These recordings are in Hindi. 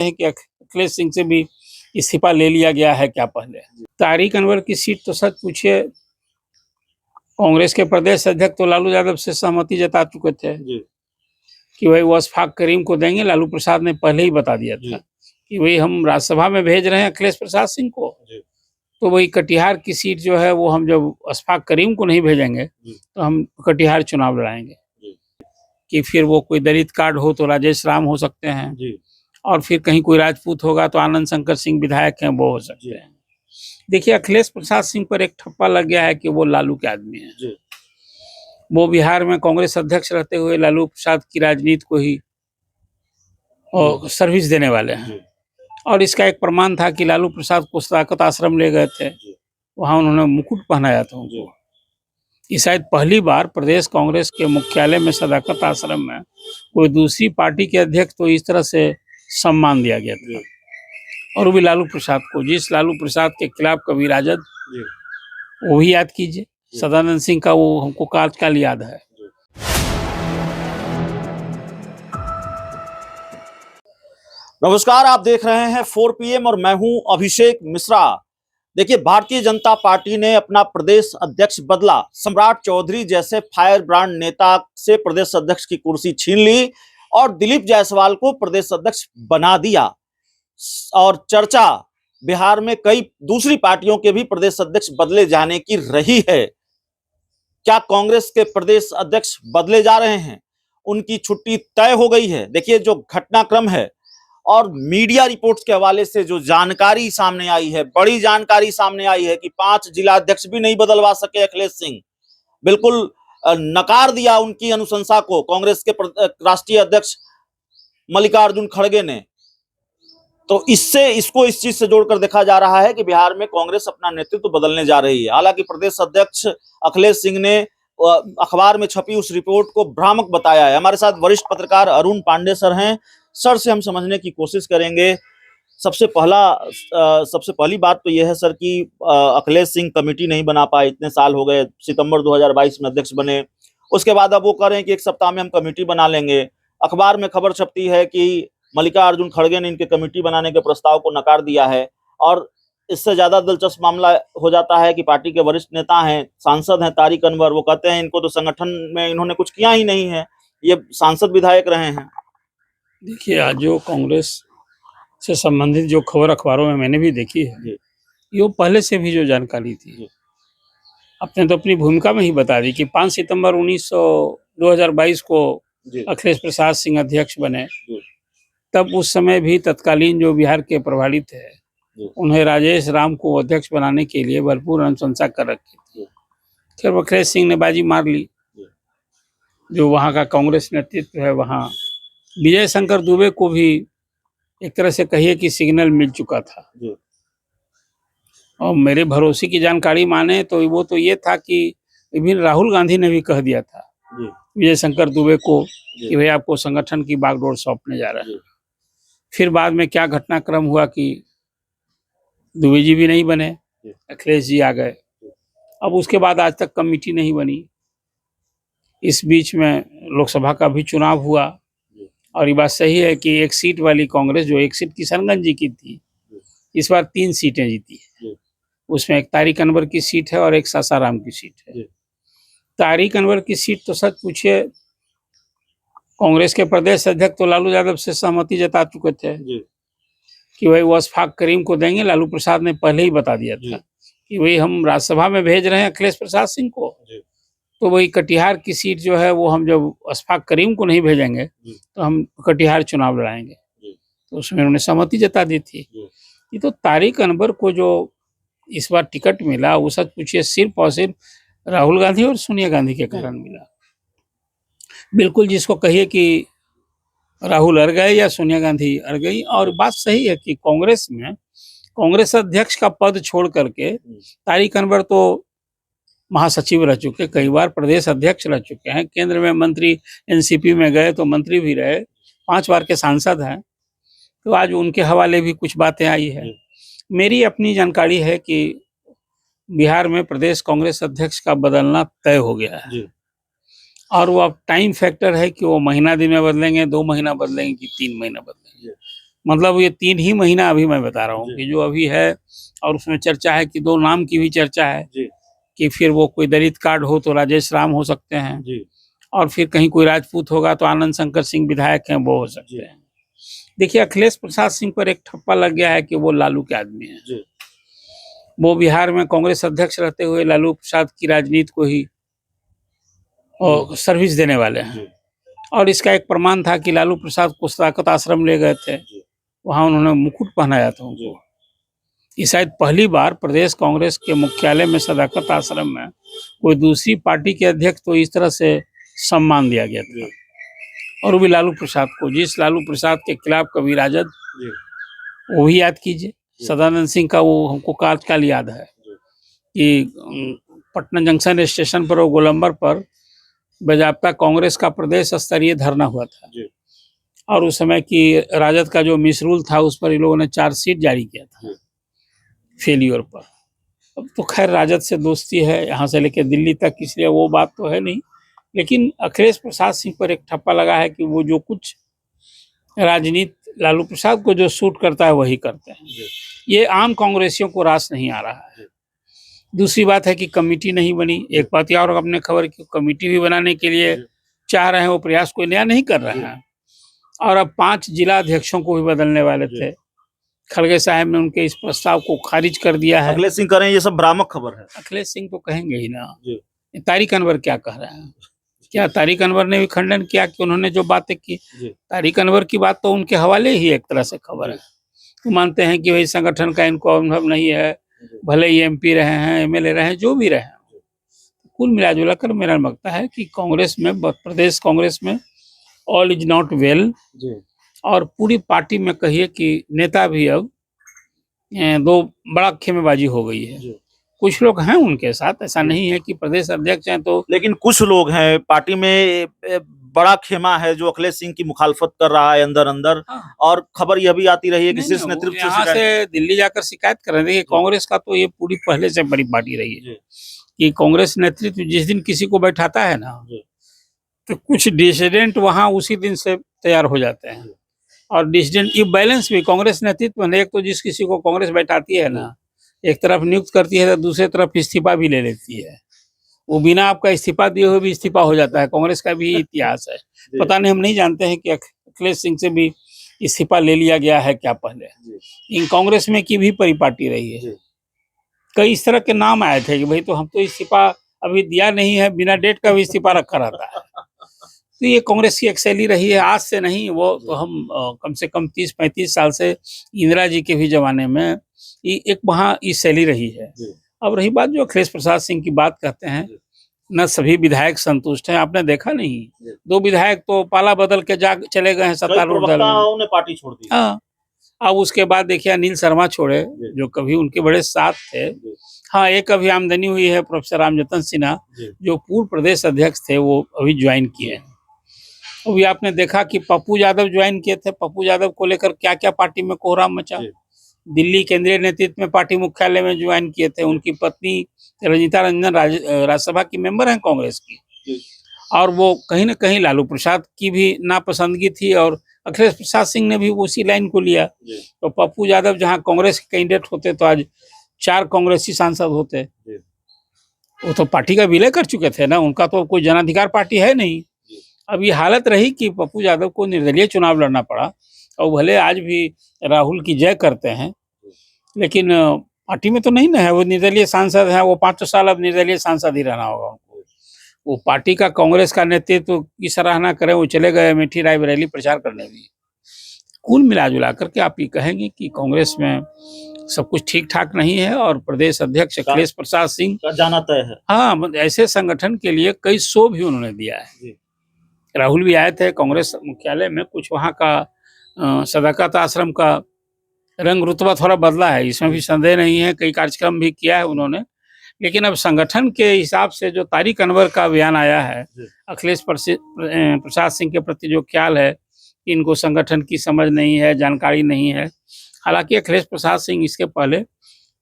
हैं कि अखिलेश सिंह से भी इस्तीफा ले लिया गया है क्या पहले। तारिक अनवर की सीट तो सच पूछिए, कांग्रेस के प्रदेश अध्यक्ष तो लालू यादव से सहमति जता चुके थे कि वही वो अशफाक करीम को देंगे। लालू प्रसाद ने पहले ही बता दिया था कि वही हम राज्यसभा में भेज रहे हैं अखिलेश प्रसाद सिंह को, तो वही कटिहार की सीट जो है वो हम जब अशफाक करीम को नहीं भेजेंगे तो हम कटिहार चुनाव लड़ाएंगे। कि फिर वो कोई दलित कार्ड हो तो राजेश राम हो सकते हैं, और फिर कहीं कोई राजपूत होगा तो आनंद शंकर सिंह विधायक हैं, वो हो सकते हैं। देखिए, अखिलेश प्रसाद सिंह पर एक ठप्पा लग गया है कि वो लालू के आदमी हैं। वो बिहार में कांग्रेस अध्यक्ष रहते हुए लालू प्रसाद की राजनीति को ही सर्विस देने वाले हैं, और इसका एक प्रमाण था कि लालू प्रसाद को सदाकत आश्रम ले गए थे, वहां उन्होंने मुकुट पहनाया था उनको। ये शायद पहली बार प्रदेश कांग्रेस के मुख्यालय में सदाकत आश्रम में कोई दूसरी पार्टी के अध्यक्ष तो इस तरह से सम्मान दिया गया था, और वो भी लालू प्रसाद को, जिस लालू प्रसाद के खिलाफ कभी राजद, वो भी याद कीजिए, सदानंद सिंह का वो हमको काल याद है। नमस्कार, आप देख रहे हैं 4 PM और मैं हूं अभिषेक मिश्रा। देखिए, भारतीय जनता पार्टी ने अपना प्रदेश अध्यक्ष बदला। सम्राट चौधरी जैसे फायर ब्रांड नेता से प्रदेश अध्यक्ष की कुर्सी छीन ली और दिलीप जायसवाल को प्रदेश अध्यक्ष बना दिया। और चर्चा बिहार में कई दूसरी पार्टियों के भी प्रदेश अध्यक्ष बदले जाने की रही है। क्या कांग्रेस के प्रदेश अध्यक्ष बदले जा रहे हैं? उनकी छुट्टी तय हो गई है। देखिए, जो घटनाक्रम है और मीडिया रिपोर्ट्स के हवाले से जो जानकारी सामने आई है, बड़ी जानकारी सामने आई है कि 5 जिला अध्यक्ष भी नहीं बदलवा सके अखिलेश सिंह। बिल्कुल नकार दिया उनकी अनुशंसा को कांग्रेस के राष्ट्रीय अध्यक्ष मल्लिकार्जुन खड़गे ने। तो इस चीज से जोड़कर देखा जा रहा है कि बिहार में कांग्रेस अपना नेतृत्व बदलने जा रही है। हालांकि प्रदेश अध्यक्ष अखिलेश सिंह ने अखबार में छपी उस रिपोर्ट को भ्रामक बताया है। हमारे साथ वरिष्ठ पत्रकार अरुण पांडे सर हैं। सर से हम समझने की कोशिश करेंगे। सबसे पहली बात तो यह है सर कि अखिलेश सिंह कमेटी नहीं बना पाए, इतने साल हो गए, सितंबर 2022 में अध्यक्ष बने। उसके बाद अब वो कह रहे हैं कि एक सप्ताह में हम कमेटी बना लेंगे। अखबार में खबर छपती है कि मल्लिकार्जुन खड़गे ने इनके कमेटी बनाने के प्रस्ताव को नकार दिया है। और इससे ज्यादा दिलचस्प मामला हो जाता है कि पार्टी के वरिष्ठ नेता हैं, सांसद हैं तारिक अनवर, वो कहते हैं इनको तो संगठन में इन्होंने कुछ किया ही नहीं है, ये सांसद विधायक रहे हैं। देखिए, आज जो कांग्रेस से संबंधित जो खबर अखबारों में मैंने भी देखी है, ये पहले से भी जो जानकारी थी, आपने तो अपनी भूमिका में ही बता दी कि 5 सितंबर 2022 को अखिलेश प्रसाद सिंह अध्यक्ष बने। तब उस समय भी तत्कालीन जो बिहार के प्रभारी थे, उन्हें राजेश राम को अध्यक्ष बनाने के लिए भरपूर अनुशंसा कर रखी थी। फिर अखिलेश सिंह ने बाजी मार ली। जो वहाँ का कांग्रेस नेतृत्व है, वहाँ विजय शंकर दुबे को भी एक तरह से कहिए कि सिग्नल मिल चुका था। और मेरे भरोसे की जानकारी माने तो वो तो ये था कि विभिन्न राहुल गांधी ने भी कह दिया था विजय शंकर दुबे को कि भाई आपको संगठन की बागडोर सौंपने जा रहा है। फिर बाद में क्या घटनाक्रम हुआ कि दुबे जी भी नहीं बने, अखिलेश जी आ गए। अब उसके बाद आज तक कमेटी नहीं बनी। इस बीच में लोकसभा का भी चुनाव हुआ, और ये बात सही है कि एक सीट वाली कांग्रेस, जो एक सीट किशनगंज जी की थी, इस बार 3 सीटें जीती है। उसमें एक तारिक अनवर की सीट है और एक सासाराम की सीट है। तारिक अनवर की सीट तो सच पूछिए, कांग्रेस के प्रदेश अध्यक्ष तो लालू यादव से सहमति जता चुके थे कि वही वो अशफाक करीम को देंगे। लालू प्रसाद ने पहले ही बता दिया था कि वही हम राज्यसभा में भेज रहे हैं अखिलेश प्रसाद सिंह को, तो वही कटिहार की सीट जो है वो हम जब अशफाक करीम को नहीं भेजेंगे तो हम कटिहार चुनाव लड़ाएंगे। तो उसमें उन्होंने सहमति जता दी थी। ये तो तारिक अनवर को जो इस बार टिकट मिला, वो सच पूछिए सिर्फ और सिर्फ राहुल गांधी और सोनिया गांधी के कारण मिला। बिल्कुल, जिसको कहिए कि राहुल अड़ गए या सोनिया गांधी अड़ गई। और बात सही है कि कांग्रेस में कांग्रेस अध्यक्ष का पद छोड़ करके तारिक अनवर तो महासचिव रह चुके, कई बार प्रदेश अध्यक्ष रह चुके हैं, केंद्र में मंत्री, एनसीपी में गए तो मंत्री भी रहे, 5 बार के सांसद हैं। तो आज उनके हवाले भी कुछ बातें आई है। मेरी अपनी जानकारी है कि बिहार में प्रदेश कांग्रेस अध्यक्ष का बदलना तय हो गया है, और वो अब टाइम फैक्टर है कि वो महीना दिन में बदलेंगे, 2 महीना बदलेंगे कि 3 महीना बदलेंगे। मतलब ये 3 ही महीना अभी मैं बता रहा हूँ जी। कि जो अभी है, और उसमें चर्चा है कि 2 नाम की भी चर्चा है जी कि फिर वो कोई दलित कार्ड हो तो राजेश राम हो सकते हैं, जी और फिर कहीं कोई राजपूत होगा तो आनंद शंकर सिंह विधायक हैं, वो हो सकते जी हैं। देखिए, अखिलेश प्रसाद सिंह पर एक ठप्पा लग गया है कि वो लालू के आदमी हैं। जी वो बिहार में कांग्रेस अध्यक्ष रहते हुए लालू प्रसाद की राजनीति को ही सर्विस देने वाले हैं। जी और इसका एक प्रमाण था कि लालू प्रसाद को सदाकत आश्रम ले गए थे, जी वहां उन्होंने मुकुट पहनाया था उनको। ये शायद पहली बार प्रदेश कांग्रेस के मुख्यालय में सदाकत आश्रम में कोई दूसरी पार्टी के अध्यक्ष को इस तरह से सम्मान दिया गया था, और वो भी लालू प्रसाद को, जिस लालू प्रसाद के खिलाफ कभी राजद, जी वो भी याद कीजिए। सदानंद सिंह का वो हमको काल याद है कि पटना जंक्शन स्टेशन पर, वो गोलंबर पर बजाबता कांग्रेस का प्रदेश स्तरीय धरना हुआ था, और उस समय की राजद का जो मिसरूल था उस पर इन लोगों ने चार्जशीट जारी किया था फेलियर पर। अब तो खैर राजद से दोस्ती है यहाँ से लेकर दिल्ली तक, इसलिए वो बात तो है नहीं, लेकिन अखिलेश प्रसाद सिंह पर एक ठप्पा लगा है कि वो जो कुछ राजनीति लालू प्रसाद को जो सूट करता है वही करते हैं। ये आम कांग्रेसियों को रास नहीं आ रहा है। दूसरी बात है कि कमेटी नहीं बनी। एक बात और अपने खबर की, कमेटी भी बनाने के लिए चाह रहे हैं, वो प्रयास कोई नया नहीं कर रहे हैं। और अब 5 जिला अध्यक्षों को भी बदलने वाले थे। खड़गे साहब ने उनके इस प्रस्ताव को खारिज कर दिया है। अखिलेश सिंह कह रहे हैं ये सब भ्रामक खबर है। अखिलेश सिंह तो कहेंगे ही ना। तारिक अनवर क्या कह रहे हैं? क्या तारिक अनवर ने भी खंडन किया कि उन्होंने जो बातें की? तारिक अनवर की बात तो उनके हवाले ही एक तरह से खबर है। वो मानते हैं कि भाई संगठन का इनको अनुभव नहीं है, भले ही MP रहे हैं, MLA रहे हैं, जो भी रहे हैं। कुल मिला जुला कर मेरा लगता है कि कांग्रेस में, प्रदेश कांग्रेस में ऑल इज नॉट वेल, और पूरी पार्टी में कहिए कि नेता भी अब 2 बड़ा खेमेबाजी हो गई है। कुछ लोग हैं उनके साथ, ऐसा नहीं है कि प्रदेश अध्यक्ष हैं तो, लेकिन कुछ लोग हैं पार्टी में बड़ा खेमा है जो अखिलेश सिंह की मुखालफत कर रहा है अंदर अंदर। और खबर यह भी आती रही है कि शीर्ष नेतृत्व यहाँ से दिल्ली जाकर शिकायत कर रहे थे। कांग्रेस का तो ये पूरी पहले से बड़ी पार्टी रही है कि कांग्रेस नेतृत्व जिस दिन किसी को बैठाता है ना, तो कुछ डिसिडेंट वहां उसी दिन से तैयार हो जाते हैं। और डिसिडेंट ये बैलेंस भी कांग्रेस नेतृत्व में, एक तो जिस किसी को कांग्रेस बैठाती है ना, एक तरफ नियुक्त करती है तो दूसरी तरफ इस्तीफा भी ले लेती है। वो बिना आपका इस्तीफा दिए हुए भी इस्तीफा हो जाता है। कांग्रेस का भी इतिहास है। पता नहीं, हम नहीं जानते हैं कि अखिलेश सिंह से भी इस्तीफा ले लिया गया है क्या पहले। इन कांग्रेस में की भी परिपाटी रही है। कई इस तरह के नाम आए थे कि भाई तो हम तो इस्तीफा अभी दिया नहीं है, बिना डेट का भी इस्तीफा रखा रहता है। तो ये कांग्रेस की एक शैली रही है, आज से नहीं। वो तो हम कम से कम 30-35 साल से, इंदिरा जी के भी जमाने में ये एक वहाँ ये शैली रही है। अब रही बात जो अखिलेश प्रसाद सिंह की बात कहते हैं, न सभी विधायक संतुष्ट हैं। आपने देखा नहीं, 2 विधायक तो पाला बदल के चले गए हैं सत्तारूढ़ दल में, पार्टी छोड़ दी। हाँ, अब उसके बाद देखिए अनिल शर्मा छोड़े, जो कभी उनके बड़े साथ थे। हाँ, एक अभी आमदनी हुई है प्रोफेसर रामजतन सिन्हा, जो पूर्व प्रदेश अध्यक्ष थे, वो अभी ज्वाइन किए हैं। अभी आपने देखा कि पप्पू यादव ज्वाइन किए थे। पप्पू यादव को लेकर क्या क्या पार्टी में कोहराम मचा। दिल्ली केंद्रीय नेतृत्व में पार्टी मुख्यालय में ज्वाइन किए थे। उनकी पत्नी रंजीता रंजन राज्यसभा की मेंबर हैं कांग्रेस की, और वो कहीं ना कहीं लालू प्रसाद की भी नापसंदगी थी, और अखिलेश प्रसाद सिंह ने भी उसी लाइन को लिया। तो पप्पू यादव जहां कांग्रेस के कैंडिडेट होते तो आज 4 कांग्रेसी सांसद होते। वो तो पार्टी का विलय कर चुके थे ना, उनका तो कोई जनाधिकार पार्टी है नहीं। अब ये हालत रही कि पप्पू यादव को निर्दलीय चुनाव लड़ना पड़ा, और भले आज भी राहुल की जय करते हैं, लेकिन पार्टी में तो नहीं ना है। वो निर्दलीय सांसद हैं, वो 5 साल अब निर्दलीय सांसद ही रहना होगा उनको। वो पार्टी का, कांग्रेस का नेतृत्व की सराहना करें, वो चले गए अमेठी रायबरेली प्रचार करने भी। कुल मिला जुला करके आप ये कहेंगे कि कांग्रेस में सब कुछ ठीक ठाक नहीं है, और प्रदेश अध्यक्ष अखिलेश प्रसाद सिंह का जाना तय है। हाँ, ऐसे संगठन के लिए कई शो भी उन्होंने दिया है। राहुल भी आए थे कांग्रेस मुख्यालय में, कुछ वहाँ का सदाकत आश्रम का रंग रुतबा थोड़ा बदला है, इसमें भी संदेह नहीं है। कई कार्यक्रम भी किया है उन्होंने, लेकिन अब संगठन के हिसाब से जो तारिक अनवर का बयान आया है, अखिलेश प्रसाद सिंह के प्रति जो ख्याल है कि इनको संगठन की समझ नहीं है, जानकारी नहीं है। हालांकि अखिलेश प्रसाद सिंह इसके पहले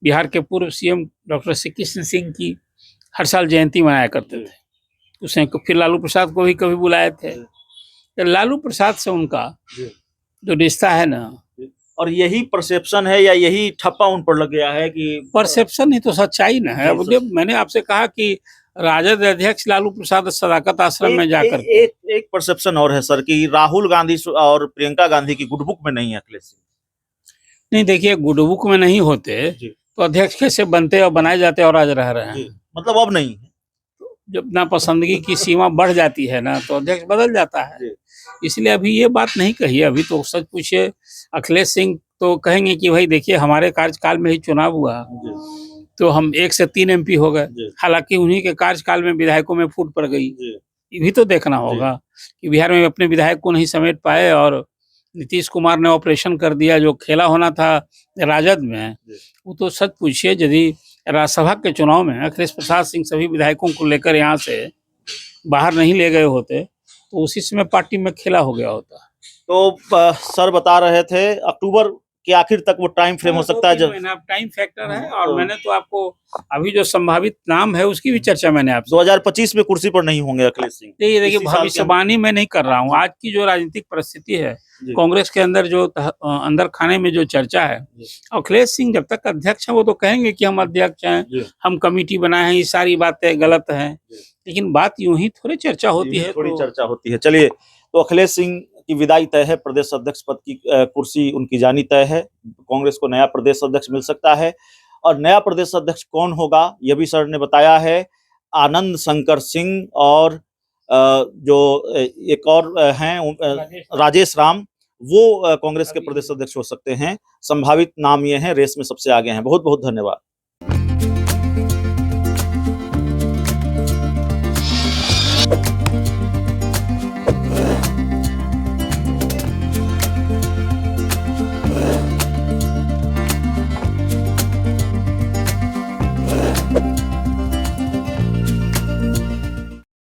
बिहार के पूर्व CM डॉक्टर श्री कृष्ण सिंह की हर साल जयंती मनाया करते थे। उसने फिर लालू प्रसाद को भी कभी बुलाए थे। तो लालू प्रसाद से उनका जो रिश्ता है ना, और यही परसेप्शन है या यही ठप्पा उन पर लग गया है कि परसेप्शन ही तो सच्चाई न है। जी, अब सर। जब मैंने आपसे कहा कि राजद अध्यक्ष लालू प्रसाद सदाकत आश्रम में जाकर के एक परसेप्शन और है सर कि राहुल गांधी और प्रियंका गांधी की गुडबुक में नहीं है अखिलेश सिंह। नहीं, देखिए गुडबुक में नहीं होते जी। तो अध्यक्ष कैसे बनते और बनाए जाते और आज रह रहे हैं। जी, मतलब अब नहीं है। जब नापसंदगी की सीमा बढ़ जाती है ना तो अध्यक्ष बदल जाता है। जी। इसलिए अभी ये बात नहीं कही है। अभी तो सच पूछिए अखिलेश सिंह तो कहेंगे कि भाई देखिए हमारे कार्यकाल में ही चुनाव हुआ जी। तो हम 1 से 3 MP हो गए। जी। हालांकि उन्हीं के कार्यकाल में विधायकों में फूट पड़ गई। जी। ये भी तो देखना होगा कि बिहार में अपने विधायक को नहीं समेट पाए और नीतीश कुमार ने ऑपरेशन कर दिया। जो खेला होना था राजद में वो तो सच पूछिए यदि राज्यसभा के चुनाव में अखिलेश प्रसाद सिंह सभी विधायकों को लेकर यहाँ से बाहर नहीं ले गए होते तो उसी समय पार्टी में खेला हो गया होता। तो सर बता रहे थे अक्टूबर के आखिर तक वो टाइम फ्रेम हो सकता है जब अब टाइम फैक्टर है। और मैंने तो आपको अभी जो संभावित नाम है उसकी भी चर्चा मैंने आपसे 2025 में कुर्सी पर नहीं होंगे अखिलेश सिंह। देखिए भविष्यवाणी मैं नहीं कर रहा हूँ। आज की जो राजनीतिक परिस्थिति है कांग्रेस के अंदर जो अंदर खाने में जो चर्चा है अखिलेश सिंह जब तक अध्यक्ष हैं वो तो कहेंगे कि हम अध्यक्ष हैं, हम कमेटी बनाए हैं, ये सारी बातें गलत हैं। लेकिन बात यूं ही थोड़ी चर्चा होती है। थोड़ी चर्चा होती है। चलिए, तो अखिलेश सिंह की विदाई तय है, प्रदेश अध्यक्ष पद की कुर्सी उनकी जानी तय है। कांग्रेस को नया प्रदेश अध्यक्ष मिल सकता है और नया प्रदेश अध्यक्ष कौन होगा यह भी सर ने बताया है। आनंद शंकर सिंह और जो एक और हैं राजेश राम, वो कांग्रेस के प्रदेश अध्यक्ष हो सकते हैं। संभावित नाम ये हैं, रेस में सबसे आगे हैं। बहुत बहुत धन्यवाद।